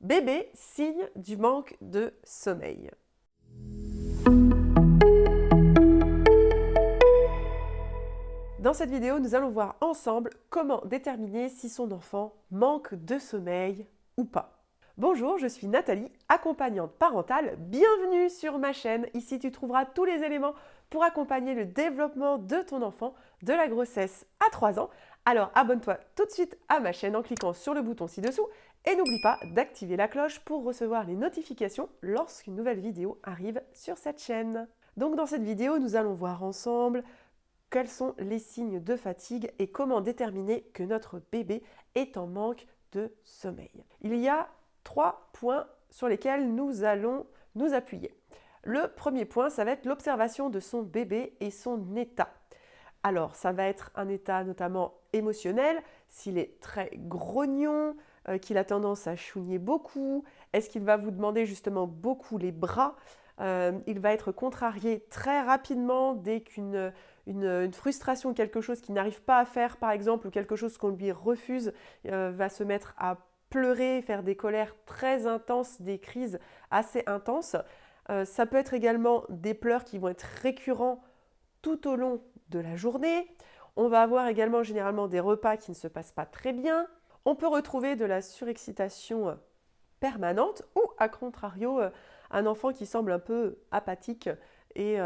Bébé, signe du manque de sommeil. Dans cette vidéo, nous allons voir ensemble comment déterminer si son enfant manque de sommeil ou pas. Bonjour, je suis Nathalie, accompagnante parentale. Bienvenue sur ma chaîne. Ici, tu trouveras tous les éléments pour accompagner le développement de ton enfant de la grossesse à 3 ans. Alors abonne-toi tout de suite à ma chaîne en cliquant sur le bouton ci-dessous et n'oublie pas d'activer la cloche pour recevoir les notifications lorsqu'une nouvelle vidéo arrive sur cette chaîne. Donc dans cette vidéo, nous allons voir ensemble quels sont les signes de fatigue et comment déterminer que notre bébé est en manque de sommeil. Il y a 3 points sur lesquels nous allons nous appuyer. Le premier point, ça va être l'observation de son bébé et son état. Alors, ça va être un état notamment émotionnel, s'il est très grognon, qu'il a tendance à chougner beaucoup, est-ce qu'il va vous demander justement beaucoup les bras, il va être contrarié très rapidement dès qu'une frustration, quelque chose qu'il n'arrive pas à faire par exemple, ou quelque chose qu'on lui refuse, va se mettre à pleurer, faire des colères très intenses, des crises assez intenses. Ça peut être également des pleurs qui vont être récurrents tout au long de la journée. On va avoir également généralement des repas qui ne se passent pas très bien. On peut retrouver de la surexcitation permanente ou, à contrario, un enfant qui semble un peu apathique et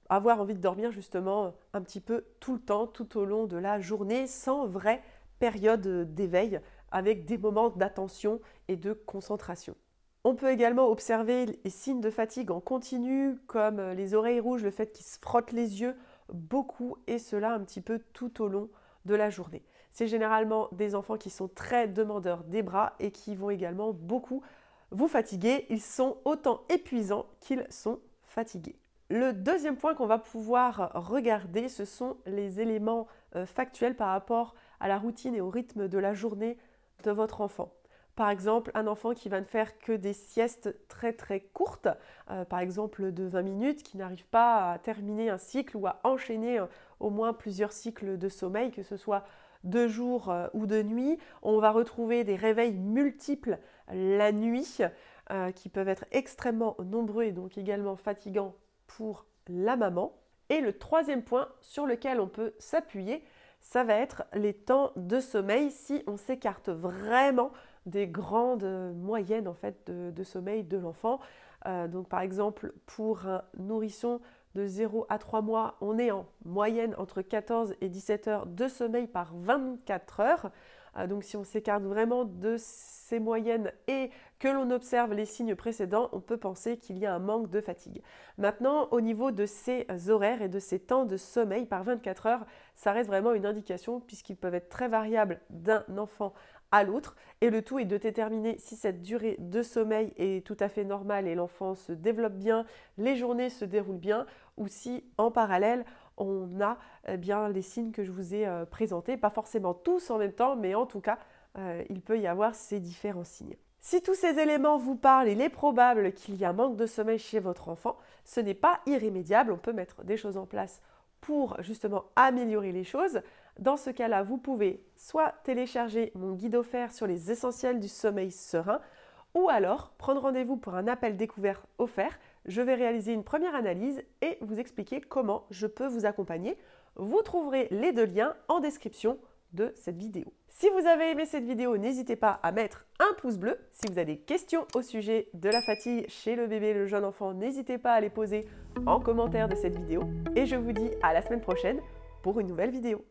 avoir envie de dormir justement un petit peu tout le temps, tout au long de la journée, sans vraie période d'éveil, avec des moments d'attention et de concentration. On peut également observer les signes de fatigue en continu, comme les oreilles rouges, le fait qu'il se frotte les yeux beaucoup, et cela un petit peu tout au long de la journée. C'est généralement des enfants qui sont très demandeurs des bras et qui vont également beaucoup vous fatiguer. Ils sont autant épuisants qu'ils sont fatigués. Le deuxième point qu'on va pouvoir regarder, ce sont les éléments factuels par rapport à la routine et au rythme de la journée de votre enfant. Par exemple, un enfant qui va ne faire que des siestes très très courtes, par exemple de 20 minutes, qui n'arrive pas à terminer un cycle ou à enchaîner au moins plusieurs cycles de sommeil, que ce soit de jour ou de nuit. On va retrouver des réveils multiples la nuit, qui peuvent être extrêmement nombreux et donc également fatigants pour la maman. Et le troisième point sur lequel on peut s'appuyer, ça va être les temps de sommeil, si on s'écarte vraiment des grandes moyennes en fait, de sommeil de l'enfant. Donc par exemple, pour un nourrisson de 0 à 3 mois, on est en moyenne entre 14 et 17 heures de sommeil par 24 heures. Donc si on s'écarte vraiment de ces moyennes et que l'on observe les signes précédents, on peut penser qu'il y a un manque de fatigue. Maintenant, au niveau de ces horaires et de ces temps de sommeil par 24 heures, ça reste vraiment une indication puisqu'ils peuvent être très variables d'un enfant à l'autre, et le tout est de déterminer si cette durée de sommeil est tout à fait normale et l'enfant se développe bien, les journées se déroulent bien, ou si en parallèle on a bien les signes que je vous ai présentés, pas forcément tous en même temps, mais en tout cas il peut y avoir ces différents signes. Si tous ces éléments vous parlent, il est probable qu'il y a un manque de sommeil chez votre enfant. Ce n'est pas irrémédiable, on peut mettre des choses en place pour justement améliorer les choses. Dans ce cas-là, vous pouvez soit télécharger mon guide offert sur les essentiels du sommeil serein, ou alors prendre rendez-vous pour un appel découverte offert. Je vais réaliser une première analyse et vous expliquer comment je peux vous accompagner. Vous trouverez les 2 liens en description de cette vidéo. Si vous avez aimé cette vidéo, n'hésitez pas à mettre un pouce bleu. Si vous avez des questions au sujet de la fatigue chez le bébé et le jeune enfant, n'hésitez pas à les poser en commentaire de cette vidéo. Et je vous dis à la semaine prochaine pour une nouvelle vidéo.